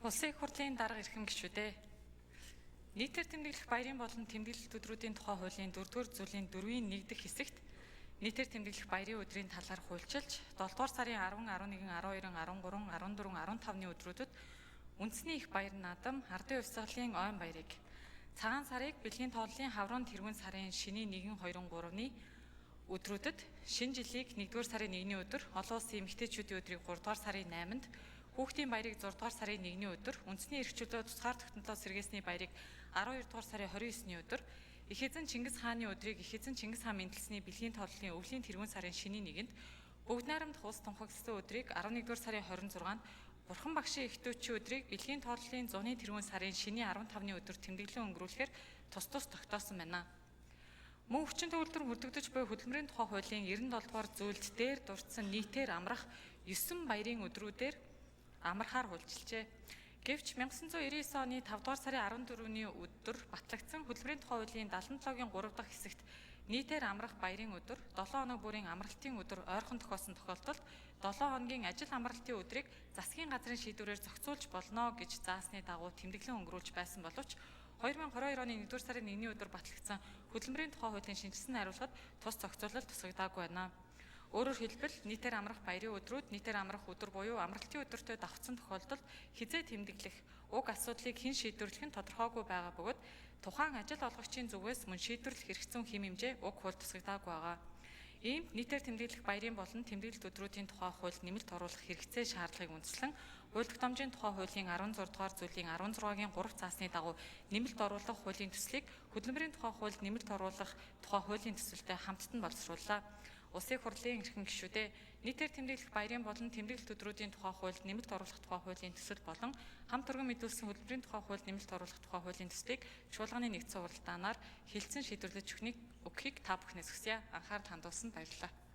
Улсын их хурлын дарга эрхэм гишүүдээ. Нийтээр тэмдэглэх баярын болон тэмдэглэлт өдрүүдийн тухай хуулийн 4-р зүйлийн 4-ийн 1 дэх хэсэгт нийтээр тэмдэглэх баярын өдрийн талаар хуульчилж 7-р сарын 10, 11, 12, 13, 14, 15-ны өдрүүдэд үндэсний их баяр наадам ардын хувьсгалын ойн баярыг, цагаан сарыг бэлгийн тооллын хаврын тэргүүн сарын шөнийн 1, 2, 3-ны өдрүүдэд, шинэ жилийг 1-р сарын 1-ний өдөр, олон улсын эмэгтэйчүүдийн өдрийг 3-р сарын 8-нд, хүүхдийн баярыг 6-р сарын 1-ний өдөр, үндэсний эрхчлөлөө тусгаар тогтнолоо сэргээсний баярыг 12-р сарын 29-ний өдөр, их эзэн Чингис хааны өдрийг их эзэн Чингис хаан мэндэлсний бэлгийн тооллын өвлийн тэргүүн сарын шөнийн 1-нд, бүгд найрамдах улс тунхагласан өдрийг 11-р сарын 26-нд, Бурхан багшийн эхтүүчийн өдрийг бэлгийн тооллын зуны тэргүүн сарын шөнийн 15-ны өдөр тэмдэглэн өнгөрүүлэхээр тус тогтоосон байна. Мөн хүчин төгөлдөр хүрдэгдэж буй хөдөлмөрийн тухай хуулийн 97-р зүйлд дээр дурдсан нийтээр амрах 9 баярын өдрүүдээр амархаар хуульчилжээ. Гэвч 1999 оны 5-р сарын 14-ний өдөр батлагдсан хөдөлмөрийн тухай хуулийн 77-гийн 3 дахь хэсэгт нийтээр амрах баярын өдөр, 7 хоног бүрийн амралтын өдөр ойрхон тохиосон тохиолдолд 7 хоногийн ажил амралтын өдрийг засгийн газрын шийдвэрээр зохицуулж болно гэж заасны дагуу тэмдэглэн өнгөрүүлж байсан боловч 2022 оны 1-р сарын 1-ний өдөр батлагдсан хөдөлмөрийн тухай хуулийн шинжилсэн хариулгад тус зохицуулалт тусгагдаагүй байна. Өөрөөр хэлбэл нийтээр амрах баярын өдрүүд нийтээр амрах өдөр буюу амралтын өдөртөө давхцсан тохиолдолд хизээ тэмдэглэх уг асуудлыг хэн шийдвэрлэх нь тодорхойгүй байгаа бөгөөд тухайн ажил олгогчийн зүгээс мөн шийдвэрлэх хэрэгцээ хэм хэмжээ уг хууль тусгагдаагүй байгаа. Иймд нийтээр тэмдэглэх баярын болон тэмдэглэлт өдрүүдийн тухай хуульд нэмэлт оруулах хэрэгцээ шаардлагыг үндэслэн хууль тогтоомжийн тухай хуулийн 16 дугаар зүйлийн 16-гийн 3 заасны дагуу нэмэлт оруулах хуулийн төслийг хөдөлмөрийн тухай хуульд нэмэлт оруулах тухай хуулийн төсөлтэй хамттан боловсрууллаа. Улсын хурлын эрхэм гишүүдээ нийтээр тэмдэглэх баярын болон тэмдэглэлт өдрүүдийн тухай хуульд нэмэлт оруулах тухай хуулийн төсөл болон хамт өргөн мэдүүлсэн хөдөлмөрийн тухай хуульд нэмэлт оруулах тухай хуулийн төслийг чуулганы нэгдсэн уралдаанаар хэлэлцэн шийдвэрлэж өгөхийг та бүхнээс хүсье. Анхаарал хандуулсанд баярлалаа.